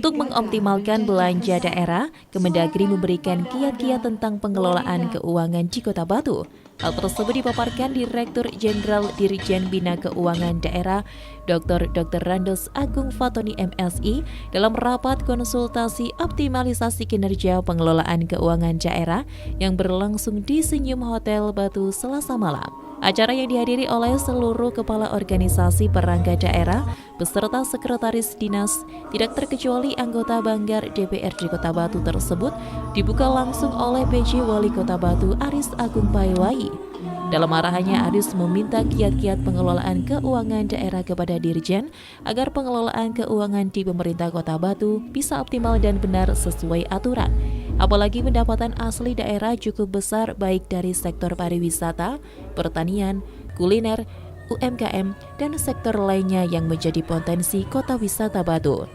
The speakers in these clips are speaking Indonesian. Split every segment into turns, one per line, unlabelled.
Untuk mengoptimalkan belanja daerah, Kemendagri memberikan kiat-kiat tentang pengelolaan keuangan di Kota Batu. Hal tersebut dipaparkan Direktur Jenderal Dirjen Bina Keuangan Daerah, Dr. Randos Agung Fatoni MSI, dalam rapat konsultasi optimalisasi kinerja pengelolaan keuangan daerah yang berlangsung di Senyum Hotel Batu Selasa malam. Acara yang dihadiri oleh seluruh kepala organisasi perangkat daerah beserta sekretaris dinas, tidak terkecuali anggota Banggar DPRD Kota Batu tersebut, dibuka langsung oleh PJ Wali Kota Batu Aris Agung Paiwai. Dalam arahannya, Aris meminta kiat-kiat pengelolaan keuangan daerah kepada Dirjen agar pengelolaan keuangan di pemerintah Kota Batu bisa optimal dan benar sesuai aturan. Apalagi pendapatan asli daerah cukup besar baik dari sektor pariwisata, pertanian, kuliner, UMKM, dan sektor lainnya yang menjadi potensi kota wisata Batu.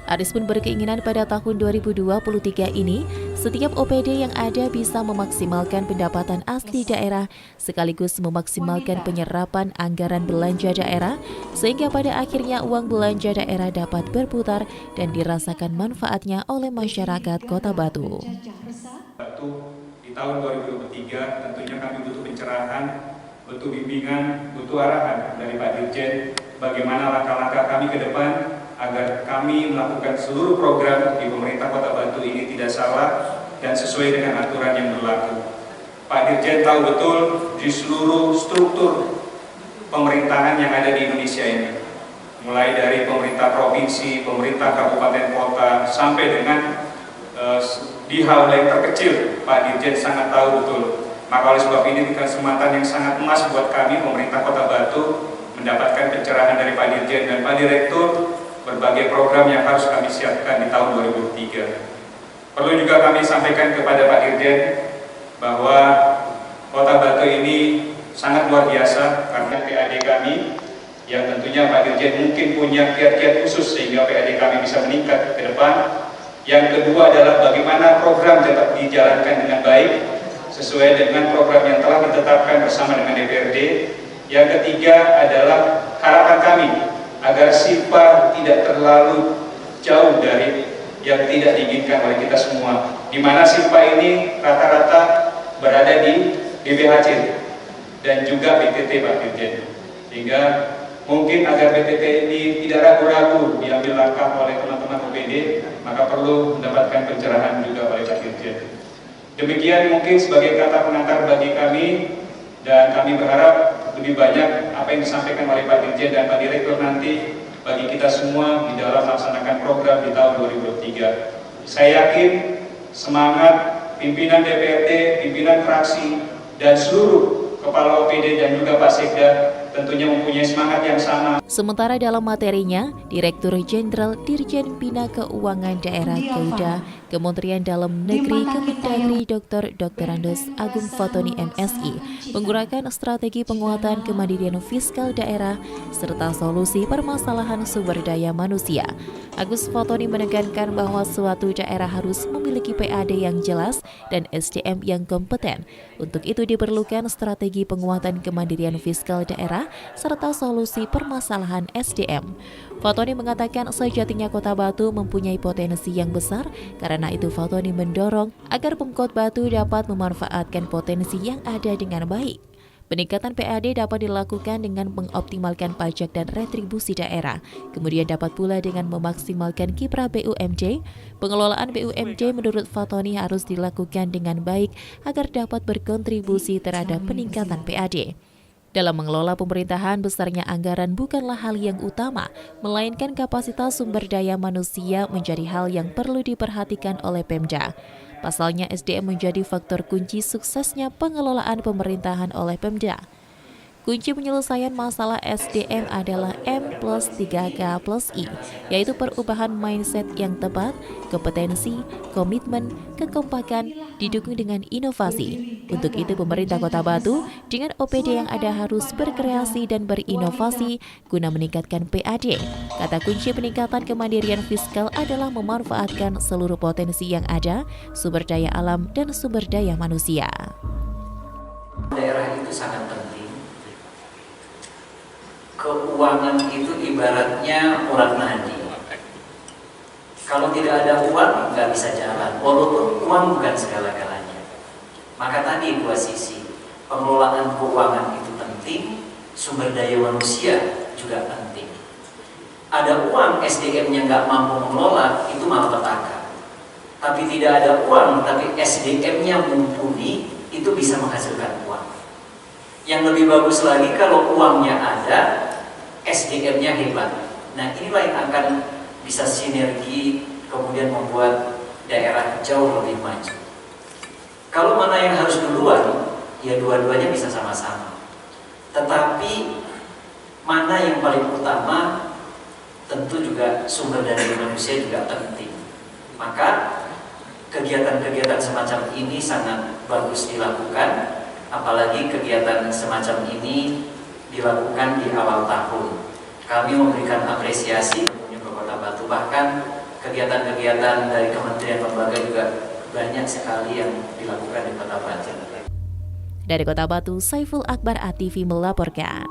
Aris pun berkeinginan pada tahun 2023 ini, setiap OPD yang ada bisa memaksimalkan pendapatan asli daerah sekaligus memaksimalkan penyerapan anggaran belanja daerah sehingga pada akhirnya uang belanja daerah dapat berputar dan dirasakan manfaatnya oleh masyarakat Kota Batu.
Di tahun 2023 tentunya kami butuh pencerahan, butuh bimbingan, butuh arahan dari Pak Dirjen bagaimana langkah-langkah kami ke depan agar kami melakukan seluruh program di pemerintah Kota Batu ini tidak salah dan sesuai dengan aturan yang berlaku. Pak Dirjen tahu betul di seluruh struktur pemerintahan yang ada di Indonesia ini, mulai dari pemerintah provinsi, pemerintah kabupaten kota, sampai dengan di hal yang terkecil, Pak Dirjen sangat tahu betul. Maka oleh sebab ini kesempatan yang sangat emas buat kami pemerintah Kota Batu mendapatkan pencerahan dari Pak Dirjen dan Pak Direktur berbagai program yang harus kami siapkan di tahun 2003. Perlu juga kami sampaikan kepada Pak Dirjen bahwa Kota Batu ini sangat luar biasa karena PAD kami yang tentunya Pak Dirjen mungkin punya kiat-kiat khusus sehingga PAD kami bisa meningkat ke depan. Yang kedua adalah bagaimana program dapat dijalankan dengan baik sesuai dengan program yang telah ditetapkan bersama dengan DPRD. Yang ketiga adalah harapan kami agar SIPA tidak terlalu jauh dari yang tidak diinginkan oleh kita semua, di mana SIPA ini rata-rata berada di BPHC dan juga PTT Pak Dirjen, sehingga mungkin agar PTT ini tidak ragu-ragu diambil langkah oleh teman-teman OPD, maka perlu mendapatkan pencerahan juga oleh Pak Dirjen. Demikian mungkin sebagai kata pengantar bagi kami, dan kami berharap lebih banyak apa yang disampaikan oleh Pak Dirjen dan Pak Direktur nanti bagi kita semua di dalam melaksanakan program di tahun 2003. Saya yakin semangat pimpinan DPRD, pimpinan fraksi, dan seluruh kepala OPD dan juga Pak Sekda tentunya mempunyai semangat yang sama.
Sementara dalam materinya, Direktur Jenderal Dirjen Bina Keuangan Daerah Keuda, Kementerian Dalam Negeri Kemendagri Dr. Randos Agung Fatoni MSI menggunakan strategi penguatan kemandirian fiskal daerah serta solusi permasalahan sumber daya manusia. Agus Fatoni menekankan bahwa suatu daerah harus memiliki PAD yang jelas dan SDM yang kompeten. Untuk itu diperlukan strategi penguatan kemandirian fiskal daerah serta solusi permasalahan SDM. Fatoni mengatakan sejatinya Kota Batu mempunyai potensi yang besar, karena itu Fatoni mendorong agar Pemkot Batu dapat memanfaatkan potensi yang ada dengan baik. Peningkatan PAD dapat dilakukan dengan mengoptimalkan pajak dan retribusi daerah. Kemudian dapat pula dengan memaksimalkan kiprah BUMD. Pengelolaan BUMD menurut Fatoni harus dilakukan dengan baik agar dapat berkontribusi terhadap peningkatan PAD. Dalam mengelola pemerintahan, besarnya anggaran bukanlah hal yang utama, melainkan kapasitas sumber daya manusia menjadi hal yang perlu diperhatikan oleh Pemda. Pasalnya, SDM menjadi faktor kunci suksesnya pengelolaan pemerintahan oleh Pemda. Kunci penyelesaian masalah SDM adalah M+3K+I, yaitu perubahan mindset yang tepat, kompetensi, komitmen, kekompakan, didukung dengan inovasi. Untuk itu, pemerintah Kota Batu dengan OPD yang ada harus berkreasi dan berinovasi guna meningkatkan PAD. Kata kunci peningkatan kemandirian fiskal adalah memanfaatkan seluruh potensi yang ada, sumber daya alam dan sumber daya manusia.
Daerah itu sangat penting. Keuangan itu ibaratnya urat nadi. Kalau tidak ada uang, nggak bisa jalan. Walaupun uang bukan segala-galanya. Maka tadi dua sisi. Pengelolaan keuangan itu penting, sumber daya manusia juga penting. Ada uang, SDM-nya nggak mampu mengelola, itu malapetaka. Tapi tidak ada uang, tapi SDM-nya mumpuni, itu bisa menghasilkan uang. Yang lebih bagus lagi kalau uangnya ada, SDM-nya hebat. Nah, inilah yang akan bisa sinergi, kemudian membuat daerah jauh lebih maju. Kalau mana yang harus duluan, ya dua-duanya bisa sama-sama. Tetapi mana yang paling utama, tentu juga sumber daya manusia juga penting. Maka kegiatan-kegiatan semacam ini sangat bagus dilakukan, apalagi kegiatan semacam ini dilakukan di awal tahun. Kami memberikan apresiasi ke Kota Batu, bahkan kegiatan-kegiatan dari kementerian lembaga juga banyak sekali yang dilakukan di Kota Batu.
Dari Kota Batu, Saiful Akbar ATV melaporkan.